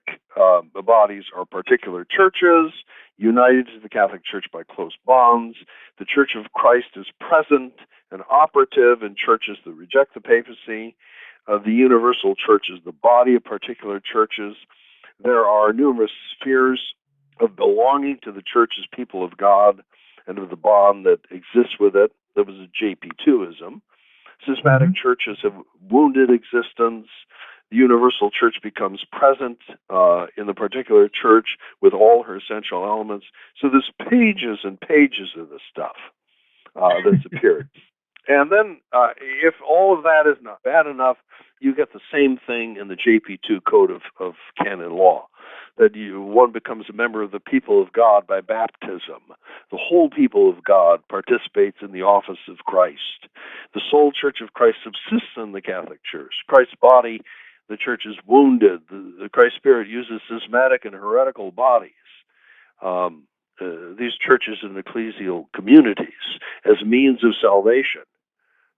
bodies are particular churches, united to the Catholic Church by close bonds. The Church of Christ is present and operative in churches that reject the papacy. The universal church is the body of particular churches. There are numerous spheres of belonging to the church as people of God and of the bond that exists with it. That was a JP2ism. Schismatic churches have wounded existence. The universal church becomes present in the particular church with all her essential elements. So there's pages and pages of this stuff that's appeared. And then if all of that is not bad enough, you get the same thing in the JP2 Code of Canon Law, that one becomes a member of the people of God by baptism. The whole people of God participates in the office of Christ. The sole church of Christ subsists in the Catholic Church. Christ's body, the church, is wounded. The Christ Spirit uses schismatic and heretical bodies. These churches and ecclesial communities as means of salvation.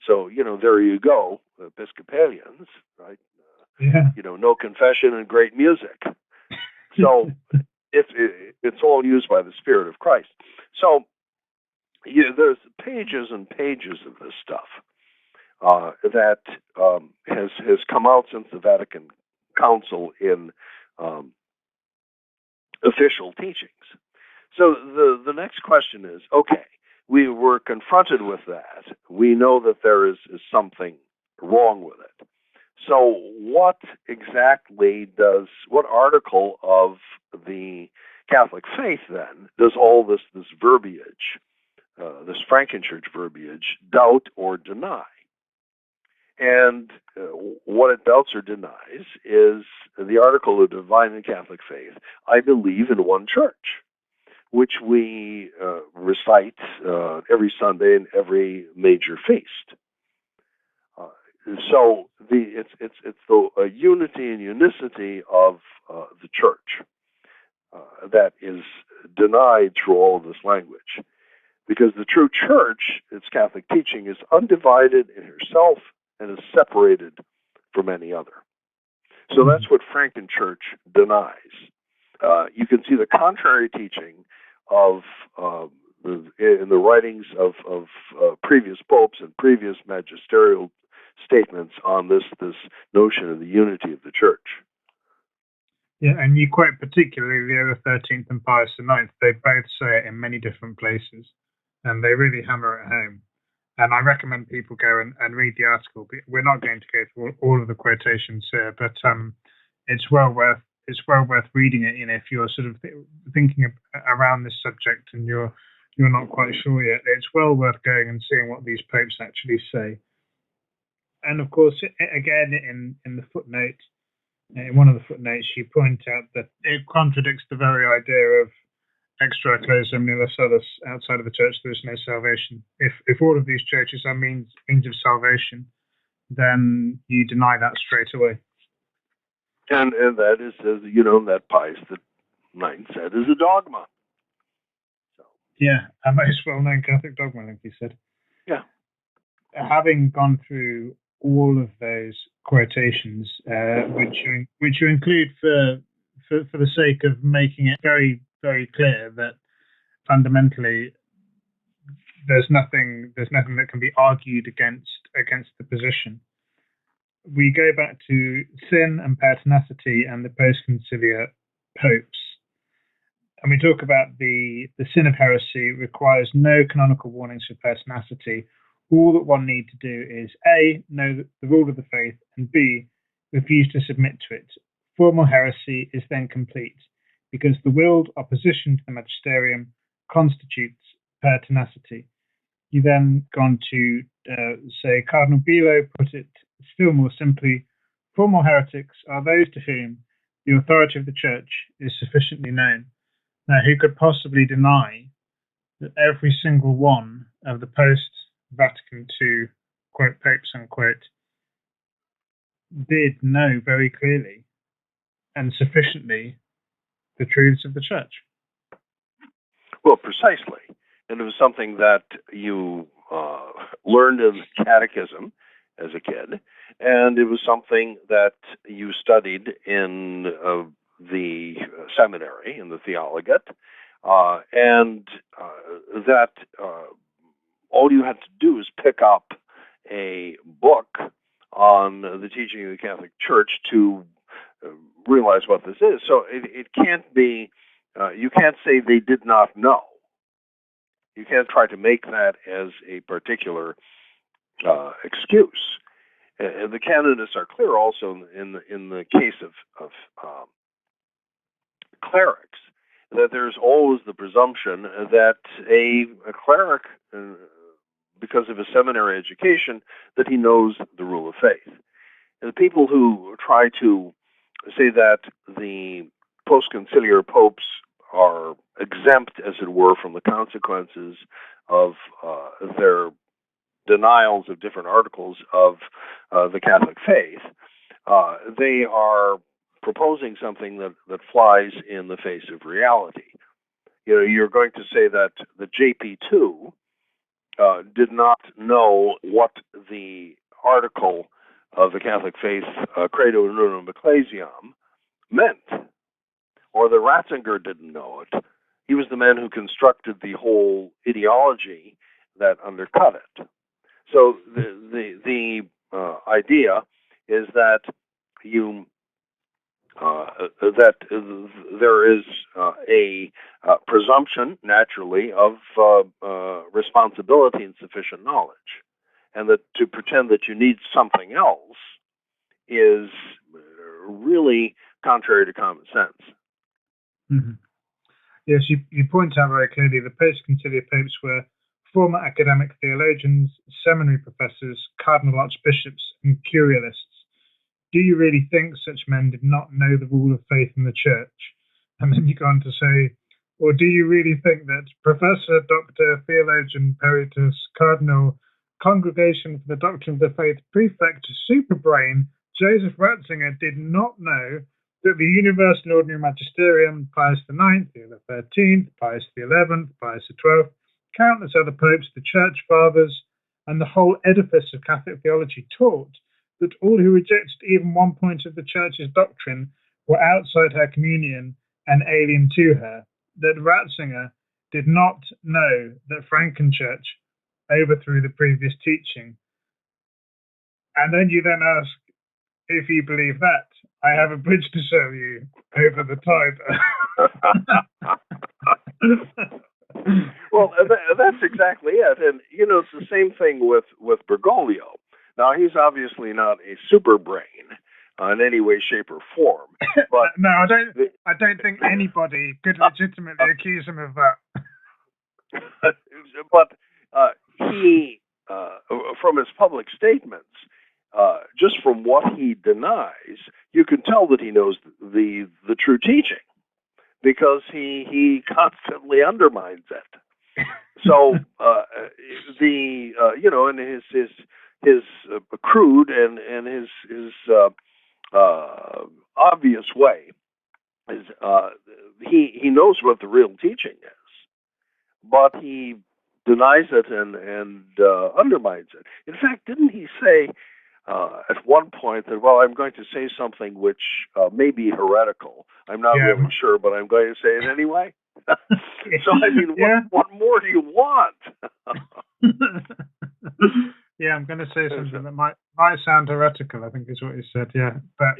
So, there you go, Episcopalians, right? Yeah. No confession and great music. So it's all used by the Spirit of Christ. So there's pages and pages of this stuff that has come out since the Vatican Council in official teachings. So the next question is, okay, we were confronted with that. We know that there is something wrong with it. So what article of the Catholic faith then does all this verbiage, this Frankenchurch verbiage, doubt or deny? And what it doubts or denies is the article of Divine and Catholic Faith, I believe in one church, which we recite every Sunday and every major feast. So it's the unity and unicity of the church that is denied through all of this language, because the true church, its Catholic teaching, is undivided in herself and is separated from any other. So that's what Frankenchurch denies. You can see the contrary teaching of in the writings of previous popes and previous magisterial statements on this notion of the unity of the church. Yeah, and you quote particularly Leo XIII and Pius IX. They both say it in many different places, and they really hammer it home. And I recommend people go and read the article. We're not going to go through all of the quotations here, but it's well worth reading it. If you're sort of thinking around this subject and you're not quite sure yet, it's well worth going and seeing what these popes actually say. And of course, again, in the footnote, in one of the footnotes, you point out that it contradicts the very idea of extra ecclesiam nihil salus, outside of the church there is no salvation. If all of these churches are means of salvation, then you deny that straight away. And that is, that Pius IX said is a dogma. So. Yeah, a most well-known Catholic dogma, like you said. Yeah. Having gone through all of those quotations, which you include for the sake of making it very, very clear that fundamentally there's nothing that can be argued against the position. We go back to sin and pertinacity and the post-conciliar popes, and we talk about the sin of heresy requires no canonical warnings for pertinacity. All that one needs to do is A, know the rule of the faith, and B, refuse to submit to it. Formal heresy is then complete, because the willed opposition to the magisterium constitutes pertinacity. You then go on to say Cardinal Belo put it still more simply: formal heretics are those to whom the authority of the church is sufficiently known. Now, who could possibly deny that every single one of the post-Vatican II, quote, popes, unquote, did know very clearly and sufficiently the truths of the church? Well, precisely. And it was something that you learned in catechism as a kid, and it was something that you studied in the seminary, in the theologate, and that all you had to do is pick up a book on the teaching of the Catholic Church to realize what this is. So it can't be, you can't say they did not know. You can't try to make that as a particular excuse. The canonists are clear also in the case of clerics, that there's always the presumption that a cleric, because of his seminary education, that he knows the rule of faith. And the people who try to say that the post-conciliar popes are exempt, as it were, from the consequences of their denials of different articles of the Catholic faith, they are proposing something that flies in the face of reality. You're going to say that the JP2 did not know what the article of the Catholic faith, Credo Unum Ecclesiam, meant, or that Ratzinger didn't know it. He was the man who constructed the whole ideology that undercut it. So the idea is that that there is a presumption, naturally, of responsibility and sufficient knowledge, and that to pretend that you need something else is really contrary to common sense. Mm-hmm. Yes, you point out very clearly the post-conciliar popes were former academic theologians, seminary professors, cardinal archbishops, and curialists. Do you really think such men did not know the rule of faith in the church? And then you go on to say, or do you really think that Professor, Doctor, Theologian, Peritus, Cardinal, Congregation for the Doctrine of the Faith Prefect, Superbrain, Joseph Ratzinger did not know that the Universal and Ordinary Magisterium, Pius IX, Leo XIII, Pius XI, Pius XII, countless other popes, the Church Fathers, and the whole edifice of Catholic theology taught that all who rejected even one point of the Church's doctrine were outside her communion and alien to her, that Ratzinger did not know that Frankenchurch overthrew the previous teaching. And then you then ask, if you believe that, I have a bridge to show you over the Tiber. Well, that's exactly it. And, it's the same thing with Bergoglio. Now, he's obviously not a super brain in any way, shape, or form. But no, I don't think anybody could legitimately accuse him of that. But he, from his public statements, just from what he denies, you can tell that he knows the true teaching, because he constantly undermines it. So in his crude and his obvious way is he knows what the real teaching is, but he denies it and undermines it. In fact, didn't he say at one point that, well, I'm going to say something which may be heretical. I'm not really sure, but I'm going to say it anyway. So, I mean, what more do you want? Yeah, I'm going to say something that might sound heretical, I think is what he said. Yeah, but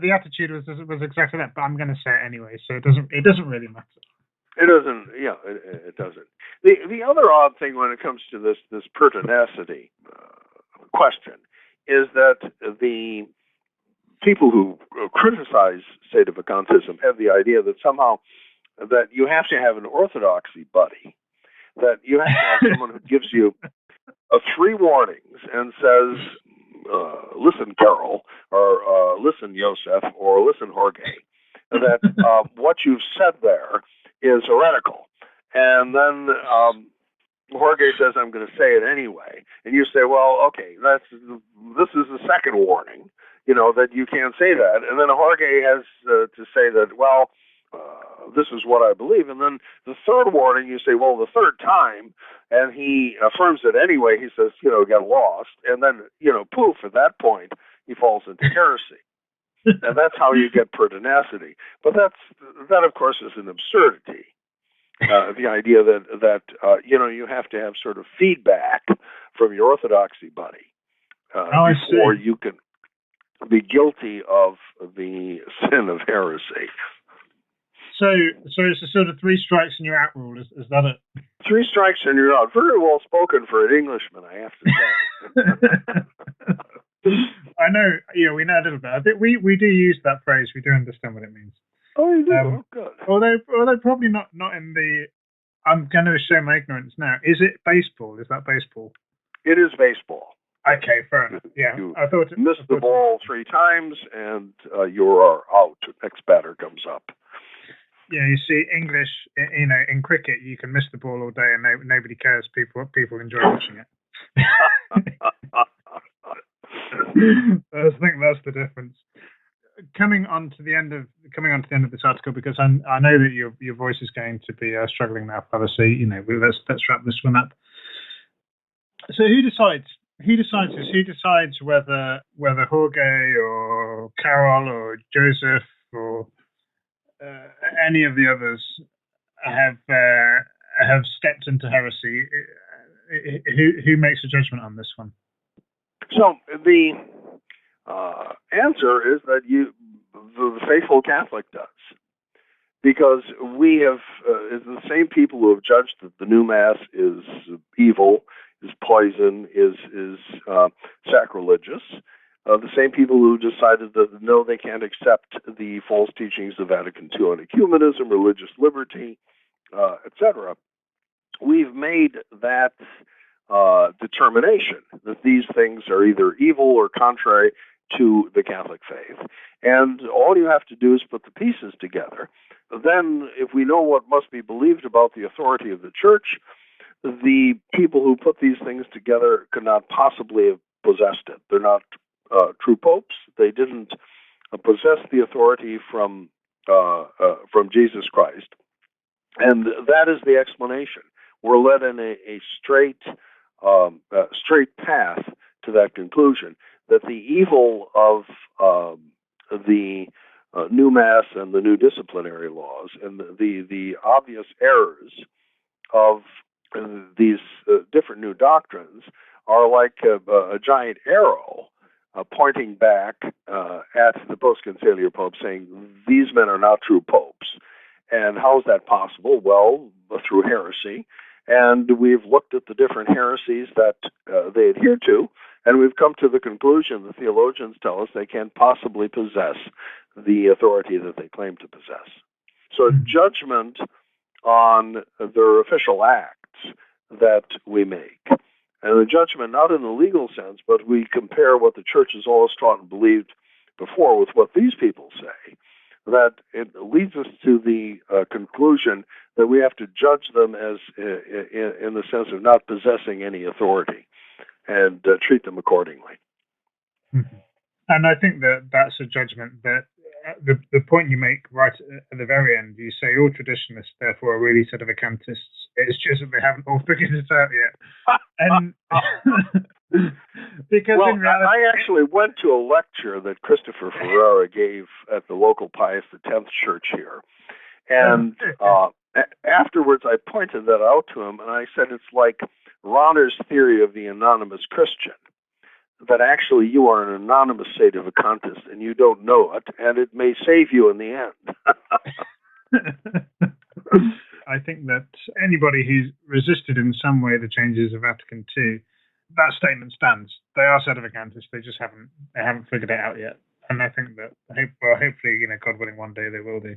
the attitude was exactly that. But I'm going to say it anyway, so it doesn't really matter. It doesn't. Yeah, it doesn't. The other odd thing when it comes to this pertinacity question is that the people who criticize Sedevacantism have the idea that somehow that you have to have an orthodoxy buddy, that you have to have someone who gives you 3 warnings and says, listen, Carol, or listen, Joseph, or listen, Jorge, that what you've said there is heretical. And then Jorge says, I'm going to say it anyway. And you say, well, okay, this is the second warning, that you can't say that. And then Jorge has to say that, well, this is what I believe. And then the third warning, you say, well, the third time, and he affirms it anyway. He says, get lost. And then, poof, at that point, he falls into heresy. And that's how you get pertinacity. But that, of course, is an absurdity. The idea that you have to have sort of feedback from your orthodoxy buddy before you can be guilty of the sin of heresy. So it's a sort of 3 strikes and you're out rule. Is that it? 3 strikes and you're out. Very well spoken for an Englishman, I have to say. I know, we know a little bit. I think we do use that phrase. We do understand what it means. Oh, you do? Good. Although probably not in the. I'm going to show my ignorance now. Is it baseball? Is that baseball? It is baseball. Okay, fair enough. Yeah, I thought you missed the ball 3 times, and you are out. Next batter comes up. Yeah, you see, English, in cricket, you can miss the ball all day, and nobody cares. People enjoy watching it. I think that's the difference. Coming on to the end of this article, because I know that your voice is going to be struggling now, Father. So let's wrap this one up. So who decides? Who decides this? Who decides whether Jorge or Carol or Joseph or any of the others have stepped into heresy? Who makes a judgment on this one? So the answer is that the faithful Catholic does, because we have it's the same people who have judged that the new Mass is evil, is poison, is sacrilegious. The same people who decided that no, they can't accept the false teachings of Vatican II on ecumenism, religious liberty, etc. We've made that determination that these things are either evil or contrary to the Catholic faith. And all you have to do is put the pieces together. Then, if we know what must be believed about the authority of the Church, the people who put these things together could not possibly have possessed it. They're not true popes. They didn't possess the authority from Jesus Christ. And that is the explanation. We're led in a straight path to that conclusion, that the evil of the new Mass and the new disciplinary laws and the obvious errors of these different new doctrines are like a giant arrow pointing back at the post-conciliar pope, saying these men are not true popes. And how is that possible? Well, through heresy. And we've looked at the different heresies that they adhere to, and we've come to the conclusion, the theologians tell us, they can't possibly possess the authority that they claim to possess. So judgment on their official acts that we make, and the judgment not in the legal sense, but we compare what the Church has always taught and believed before with what these people say, that it leads us to the conclusion that we have to judge them as in the sense of not possessing any authority, and treat them accordingly. Mm-hmm. And I think that's a judgment that the point you make right at the very end, you say all traditionalists therefore are really Sedevacantists. It's just that they haven't all figured it out yet. And because in reality, I actually went to a lecture that Christopher Ferrara gave at the local Pius X church here, and afterwards I pointed that out to him, and I said it's like Ronner's theory of the anonymous Christian, that actually you are an anonymous Sedevacantist and you don't know it, and it may save you in the end. I think that anybody who's resisted in some way the changes of Vatican II, that statement stands. They are Sedevacantists. They just haven't figured it out yet. And I think that hopefully, God willing, one day they will do.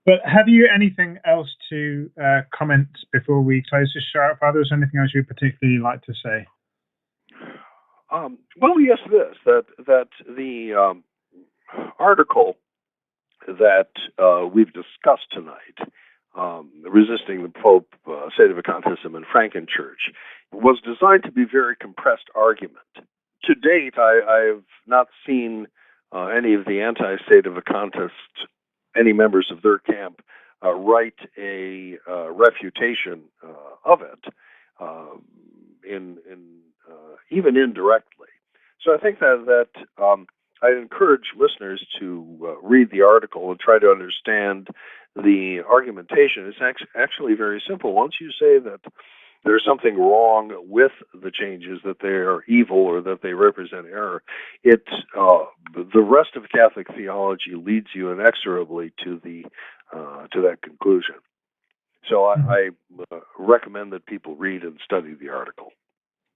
But have you anything else to comment before we close this show out, Father? Is there anything else you'd particularly like to say? Well, yes, that the article that we've discussed tonight, Resisting the Pope, Sedevacantism, and Frankenchurch, was designed to be very compressed argument. To date, I've not seen any of the anti-Sedevacantists, any members of their camp, write a refutation of it, even indirectly. So I think that I encourage listeners to read the article and try to understand the argumentation. It's actually very simple. Once you say that there's something wrong with the changes, that they are evil or that they represent error, the rest of Catholic theology leads you inexorably to that conclusion. So I recommend that people read and study the article.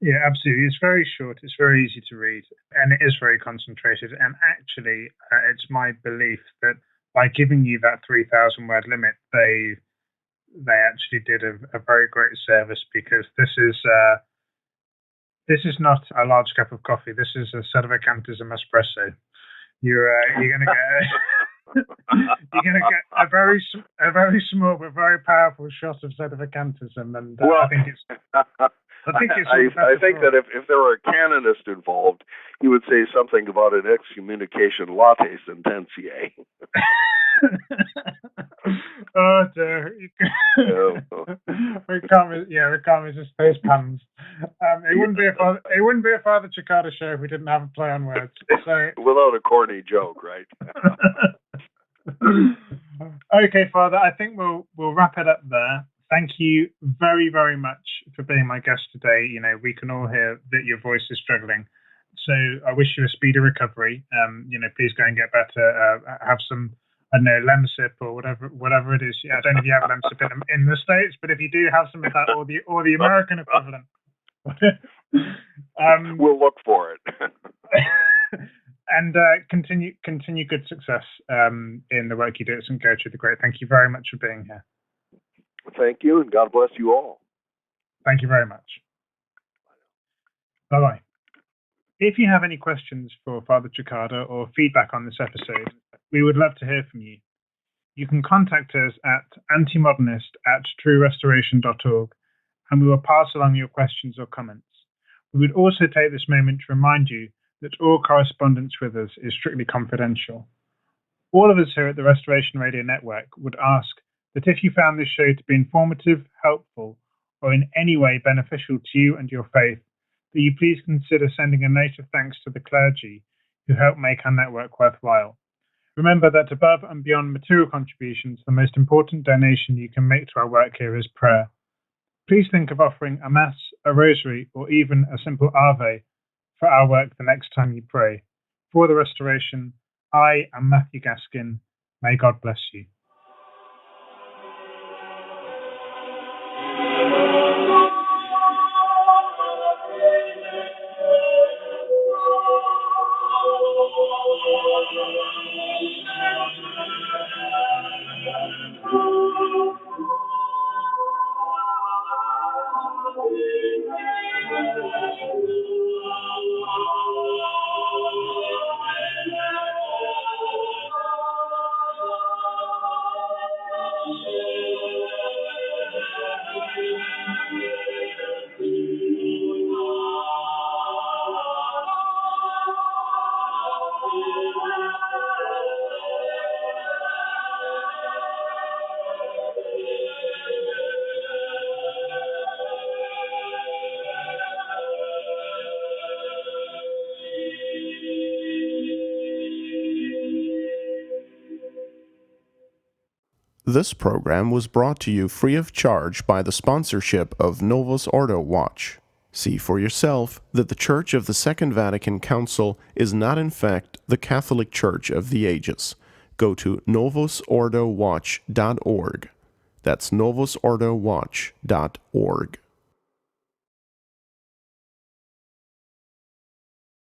Yeah, absolutely. It's very short, it's very easy to read, and it is very concentrated. And actually, it's my belief that by giving you that 3,000 word limit, they actually did a very great service, because this is not a large cup of coffee. This is a Sedevacantism espresso. You're going to get you're going to get a very small but very powerful shot of Sedevacantism, and Well, I think it's. I think that if there were a canonist involved, he would say something about an excommunication latte sententiae. Oh dear. We can't resist those puns. It wouldn't be a Father Cekada show if we didn't have a play on words. So without a corny joke, right? Okay, Father, I think we'll wrap it up there. Thank you very, very much for being my guest today. You know, we can all hear that your voice is struggling. So I wish you a speedy recovery. Please go and get better. Have some, I don't know, Lemsip or whatever it is. Yeah, I don't know if you have Lemsip in the States, but if you do, have some of that, or the American equivalent. We'll look for it. And continue good success in the work you do at St. Gertrude the Great. Thank you very much for being here. Thank you, and God bless you all. Thank you very much. Bye-bye. If you have any questions for Father Cekada or feedback on this episode, we would love to hear from you. You can contact us at antimodernist@truerestoration.org, and we will pass along your questions or comments. We would also take this moment to remind you that all correspondence with us is strictly confidential. All of us here at the Restoration Radio Network would ask that if you found this show to be informative, helpful, or in any way beneficial to you and your faith, that you please consider sending a note of thanks to the clergy who help make our network worthwhile. Remember that above and beyond material contributions, the most important donation you can make to our work here is prayer. Please think of offering a Mass, a Rosary, or even a simple Ave for our work the next time you pray. For the Restoration, I am Matthew Gaskin. May God bless you. This program was brought to you free of charge by the sponsorship of Novus Ordo Watch. See for yourself that the Church of the Second Vatican Council is not in fact the Catholic Church of the ages. Go to novusordowatch.org. That's novusordowatch.org.